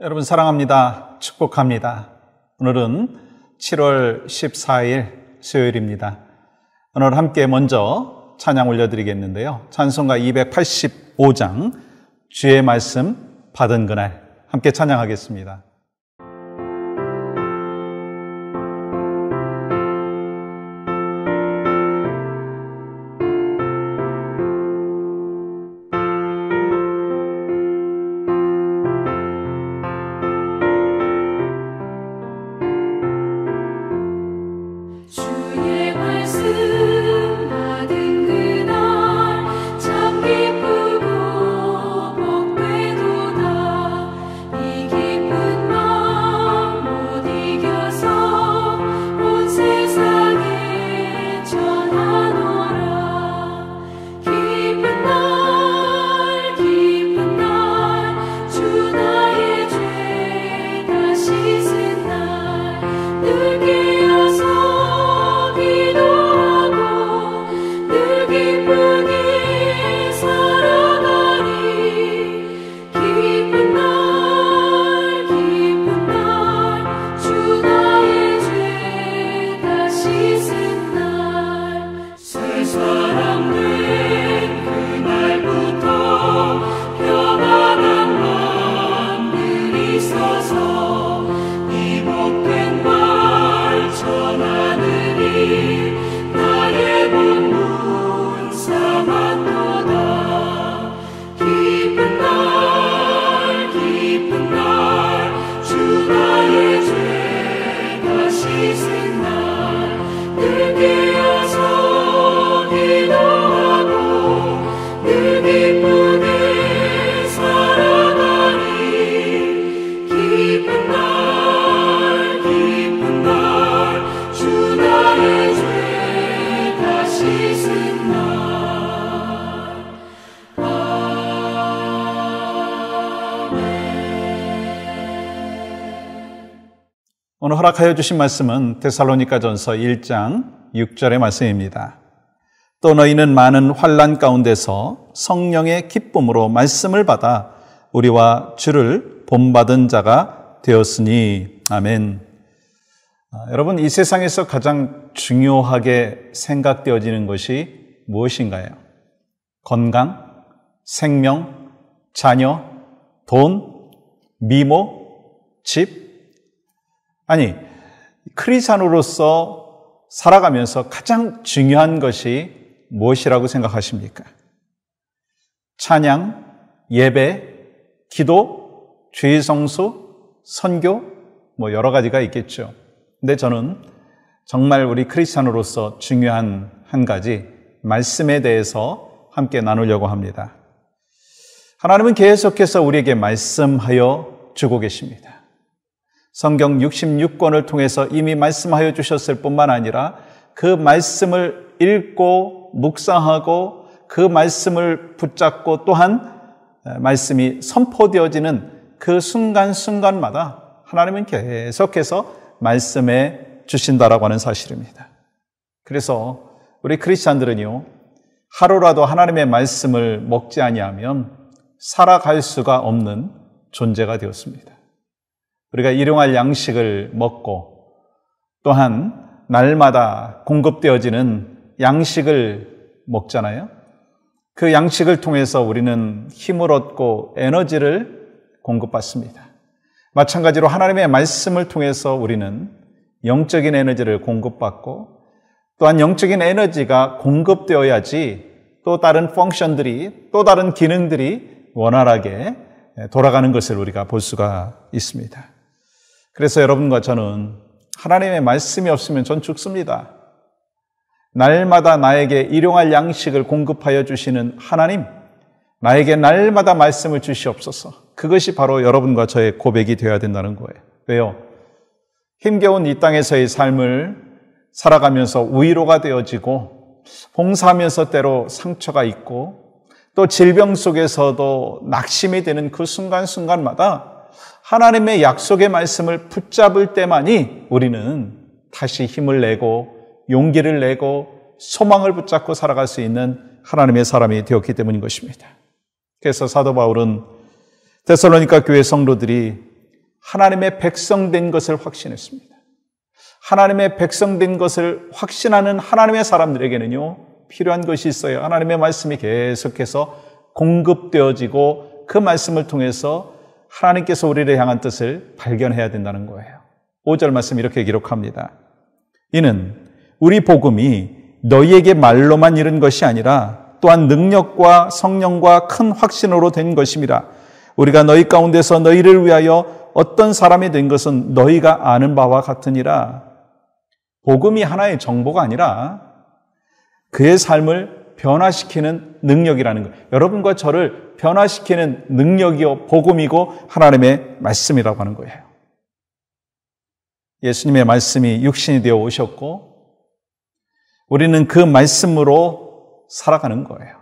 여러분 사랑합니다. 축복합니다. 오늘은 7월 14일 수요일입니다. 오늘 함께 먼저 찬양 올려드리겠는데요. 찬송가 285장 주의 말씀 받은 그날 함께 찬양하겠습니다. 오늘 허락하여 주신 말씀은 데살로니가전서 1장 6절의 말씀입니다. 또 너희는 많은 환난 가운데서 성령의 기쁨으로 말씀을 받아 우리와 주를 본받은 자가 되었으니. 아멘. 여러분, 이 세상에서 가장 중요하게 생각되어지는 것이 무엇인가요? 건강, 생명, 자녀, 돈, 미모, 집? 아니, 크리스찬으로서 살아가면서 가장 중요한 것이 무엇이라고 생각하십니까? 찬양, 예배, 기도, 주의 성수, 선교, 여러 가지가 있겠죠. 근데 저는 정말 우리 크리스찬으로서 중요한 한 가지 말씀에 대해서 함께 나누려고 합니다. 하나님은 계속해서 우리에게 말씀하여 주고 계십니다. 성경 66권을 통해서 이미 말씀하여 주셨을 뿐만 아니라 그 말씀을 읽고 묵상하고 그 말씀을 붙잡고 또한 말씀이 선포되어지는 그 순간순간마다 하나님은 계속해서 말씀해 주신다라고 하는 사실입니다. 그래서 우리 크리스찬들은요, 하루라도 하나님의 말씀을 먹지 아니하면 살아갈 수가 없는 존재가 되었습니다. 우리가 일용할 양식을 먹고 또한 날마다 공급되어지는 양식을 먹잖아요. 그 양식을 통해서 우리는 힘을 얻고 에너지를 공급받습니다. 마찬가지로 하나님의 말씀을 통해서 우리는 영적인 에너지를 공급받고 또한 영적인 에너지가 공급되어야지 또 다른 펑션들이, 또 다른 기능들이 원활하게 돌아가는 것을 우리가 볼 수가 있습니다. 그래서 여러분과 저는 하나님의 말씀이 없으면 전 죽습니다. 날마다 나에게 일용할 양식을 공급하여 주시는 하나님, 나에게 날마다 말씀을 주시옵소서. 그것이 바로 여러분과 저의 고백이 되어야 된다는 거예요. 왜요? 힘겨운 이 땅에서의 삶을 살아가면서 위로가 되어지고 봉사하면서 때로 상처가 있고 또 질병 속에서도 낙심이 되는 그 순간순간마다 하나님의 약속의 말씀을 붙잡을 때만이 우리는 다시 힘을 내고 용기를 내고 소망을 붙잡고 살아갈 수 있는 하나님의 사람이 되었기 때문인 것입니다. 그래서 사도 바울은 데살로니가 교회 성도들이 하나님의 백성된 것을 확신했습니다. 하나님의 백성된 것을 확신하는 하나님의 사람들에게는요, 필요한 것이 있어요. 하나님의 말씀이 계속해서 공급되어지고 그 말씀을 통해서 하나님께서 우리를 향한 뜻을 발견해야 된다는 거예요. 5절 말씀 이렇게 기록합니다. 이는 우리 복음이 너희에게 말로만 이른 것이 아니라 또한 능력과 성령과 큰 확신으로 된 것임이라. 우리가 너희 가운데서 너희를 위하여 어떤 사람이 된 것은 너희가 아는 바와 같으니라. 복음이 하나의 정보가 아니라 그의 삶을 변화시키는 능력이라는 거예요. 여러분과 저를 변화시키는 능력이요 복음이고 하나님의 말씀이라고 하는 거예요. 예수님의 말씀이 육신이 되어 오셨고 우리는 그 말씀으로 살아가는 거예요.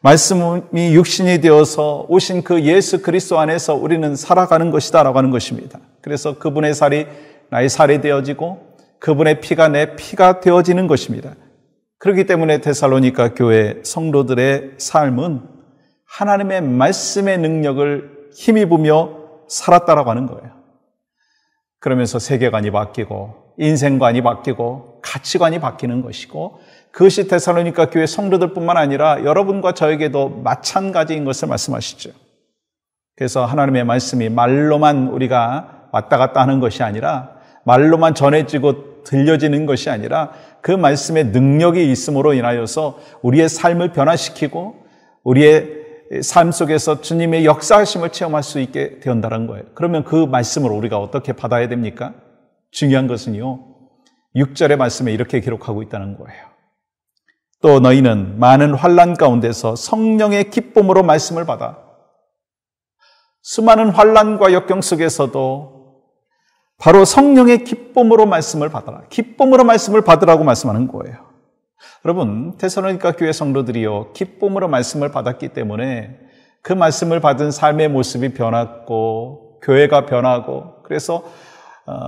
말씀이 육신이 되어서 오신 그 예수 그리스도 안에서 우리는 살아가는 것이다라고 하는 것입니다. 그래서 그분의 살이 나의 살이 되어지고 그분의 피가 내 피가 되어지는 것입니다. 그렇기 때문에 데살로니가 교회 성도들의 삶은 하나님의 말씀의 능력을 힘입으며 살았다라고 하는 거예요. 그러면서 세계관이 바뀌고 인생관이 바뀌고 가치관이 바뀌는 것이고 그것이 데살로니가 교회 성도들뿐만 아니라 여러분과 저에게도 마찬가지인 것을 말씀하시죠. 그래서 하나님의 말씀이 말로만 우리가 왔다 갔다 하는 것이 아니라 말로만 전해지고 들려지는 것이 아니라 그 말씀의 능력이 있음으로 인하여서 우리의 삶을 변화시키고 우리의 삶 속에서 주님의 역사하심을 체험할 수 있게 되었다는 거예요. 그러면 그 말씀을 우리가 어떻게 받아야 됩니까? 중요한 것은요, 6절의 말씀에 이렇게 기록하고 있다는 거예요. 또 너희는 많은 환난 가운데서 성령의 기쁨으로 말씀을 받아. 수많은 환난과 역경 속에서도 바로 성령의 기쁨으로 말씀을 받아라. 기쁨으로 말씀을 받으라고 말씀하는 거예요. 여러분, 데살로니가 교회 성도들이요, 기쁨으로 말씀을 받았기 때문에 그 말씀을 받은 삶의 모습이 변했고 교회가 변하고 그래서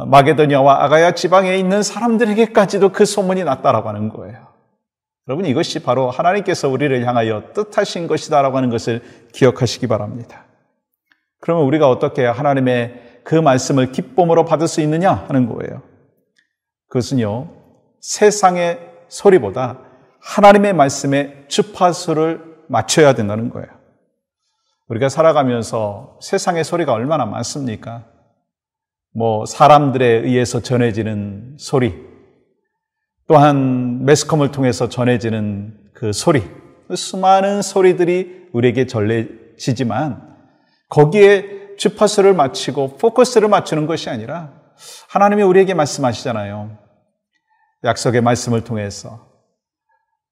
마게도냐와 아가야 지방에 있는 사람들에게까지도 그 소문이 났다라고 하는 거예요. 여러분, 이것이 바로 하나님께서 우리를 향하여 뜻하신 것이다라고 하는 것을 기억하시기 바랍니다. 그러면 우리가 어떻게 하나님의 그 말씀을 기쁨으로 받을 수 있느냐 하는 거예요. 그것은요, 세상의 소리보다 하나님의 말씀에 주파수를 맞춰야 된다는 거예요. 우리가 살아가면서 세상의 소리가 얼마나 많습니까? 사람들에 의해서 전해지는 소리, 또한 매스컴을 통해서 전해지는 그 소리, 수많은 소리들이 우리에게 전해지지만 거기에 주파수를 맞추고 포커스를 맞추는 것이 아니라 하나님이 우리에게 말씀하시잖아요. 약속의 말씀을 통해서,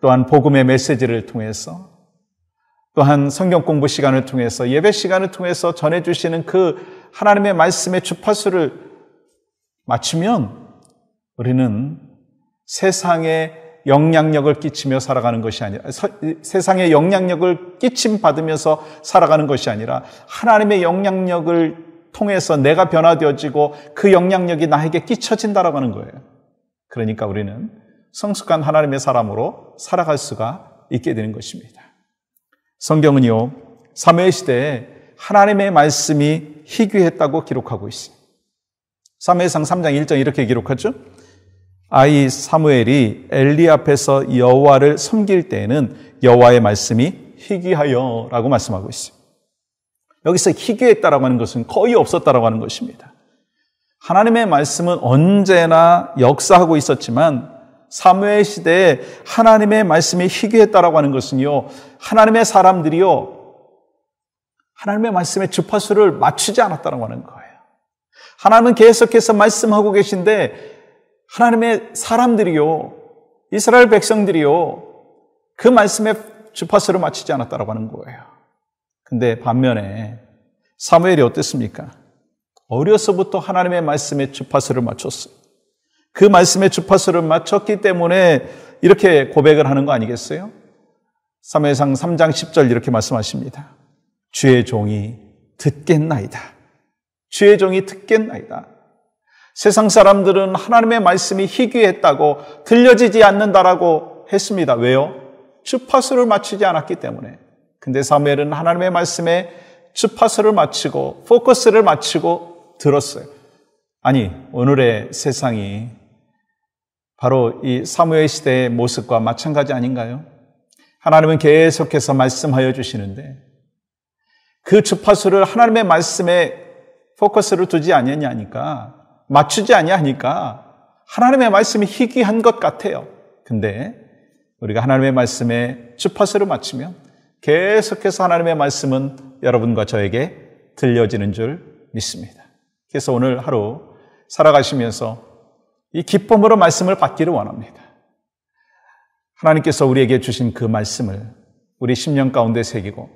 또한 복음의 메시지를 통해서, 또한 성경 공부 시간을 통해서, 예배 시간을 통해서 전해주시는 그 하나님의 말씀의 주파수를 맞추면 우리는 세상에 영향력을 끼치며 살아가는 것이 아니라, 세상에 영향력을 끼침 받으면서 살아가는 것이 아니라 하나님의 영향력을 통해서 내가 변화되어지고 그 영향력이 나에게 끼쳐진다라고 하는 거예요. 그러니까 우리는 성숙한 하나님의 사람으로 살아갈 수가 있게 되는 것입니다. 성경은요, 사무엘 시대에 하나님의 말씀이 희귀했다고 기록하고 있어요. 사무엘상 3장 1절 이렇게 기록하죠. 아이 사무엘이 엘리 앞에서 여호와를 섬길 때에는 여호와의 말씀이 희귀하여라고 말씀하고 있어요. 여기서 희귀했다라고 하는 것은 거의 없었다라고 하는 것입니다. 하나님의 말씀은 언제나 역사하고 있었지만 사무엘 시대에 하나님의 말씀이 희귀했다라고 하는 것은요, 하나님의 사람들이요, 하나님의 말씀의 주파수를 맞추지 않았다라고 하는 거예요. 하나님은 계속해서 말씀하고 계신데 하나님의 사람들이요, 이스라엘 백성들이요, 그 말씀의 주파수를 맞추지 않았다라고 하는 거예요. 근데 반면에 사무엘이 어땠습니까? 어려서부터 하나님의 말씀의 주파수를 맞췄어요. 그 말씀의 주파수를 맞췄기 때문에 이렇게 고백을 하는 거 아니겠어요? 사무엘상 3장 10절 이렇게 말씀하십니다. 주의 종이 듣겠나이다. 주의 종이 듣겠나이다. 세상 사람들은 하나님의 말씀이 희귀했다고, 들려지지 않는다라고 했습니다. 왜요? 주파수를 맞추지 않았기 때문에. 근데 사무엘은 하나님의 말씀에 주파수를 맞추고 포커스를 맞추고 들었어요. 아니, 오늘의 세상이 바로 이 사무엘 시대의 모습과 마찬가지 아닌가요? 하나님은 계속해서 말씀하여 주시는데 그 주파수를 하나님의 말씀에 포커스를 두지 아니하니까, 맞추지 아니하니까 하나님의 말씀이 희귀한 것 같아요. 근데 우리가 하나님의 말씀에 주파수를 맞추면 계속해서 하나님의 말씀은 여러분과 저에게 들려지는 줄 믿습니다. 그래서 오늘 하루 살아가시면서 이 기쁨으로 말씀을 받기를 원합니다. 하나님께서 우리에게 주신 그 말씀을 우리 심령 가운데 새기고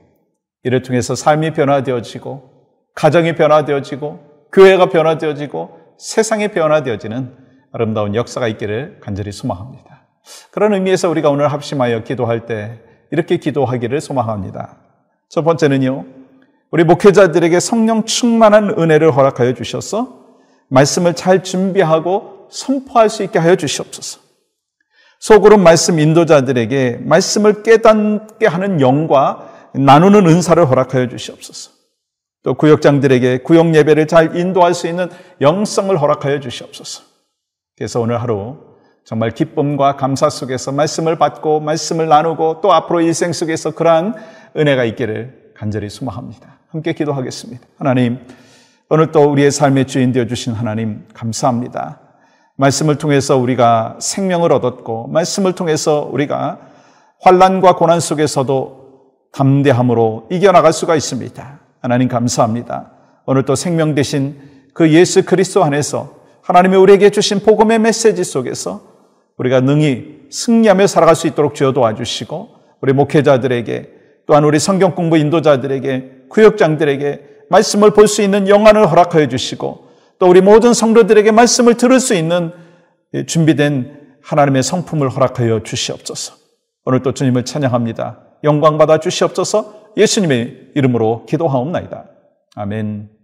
이를 통해서 삶이 변화되어지고 가정이 변화되어지고 교회가 변화되어지고 세상이 변화되어지는 아름다운 역사가 있기를 간절히 소망합니다. 그런 의미에서 우리가 오늘 합심하여 기도할 때 이렇게 기도하기를 소망합니다. 첫 번째는요, 우리 목회자들에게 성령 충만한 은혜를 허락하여 주셔서 말씀을 잘 준비하고 선포할 수 있게 하여 주시옵소서. 소그룹 말씀 인도자들에게 말씀을 깨닫게 하는 영과 나누는 은사를 허락하여 주시옵소서. 또 구역장들에게 구역 예배를 잘 인도할 수 있는 영성을 허락하여 주시옵소서. 그래서 오늘 하루 정말 기쁨과 감사 속에서 말씀을 받고 말씀을 나누고 또 앞으로 일생 속에서 그러한 은혜가 있기를 간절히 소망합니다. 함께 기도하겠습니다. 하나님, 오늘 또 우리의 삶의 주인 되어주신 하나님 감사합니다. 말씀을 통해서 우리가 생명을 얻었고 말씀을 통해서 우리가 환난과 고난 속에서도 담대함으로 이겨나갈 수가 있습니다. 하나님 감사합니다. 오늘 또 생명 되신 그 예수 그리스도 안에서 하나님이 우리에게 주신 복음의 메시지 속에서 우리가 능히 승리하며 살아갈 수 있도록 주여 도와주시고 우리 목회자들에게 또한 우리 성경 공부 인도자들에게 구역장들에게 말씀을 볼 수 있는 영안을 허락하여 주시고 또 우리 모든 성도들에게 말씀을 들을 수 있는 준비된 하나님의 성품을 허락하여 주시옵소서. 오늘 또 주님을 찬양합니다. 영광 받아 주시옵소서. 예수님의 이름으로 기도하옵나이다. 아멘.